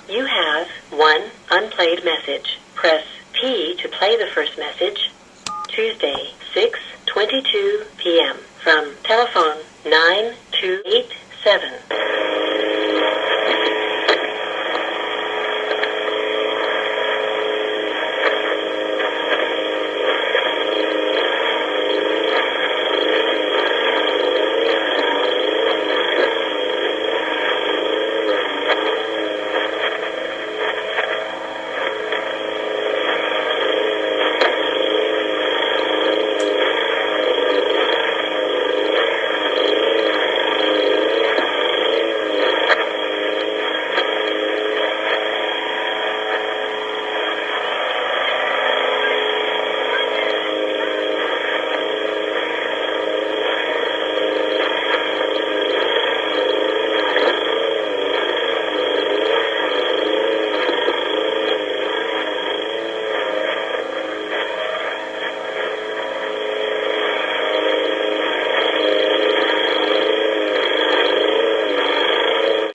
You have one unplayed message. Press P to play the first message. Tuesday, 6:22 p.m. from telephone 9287.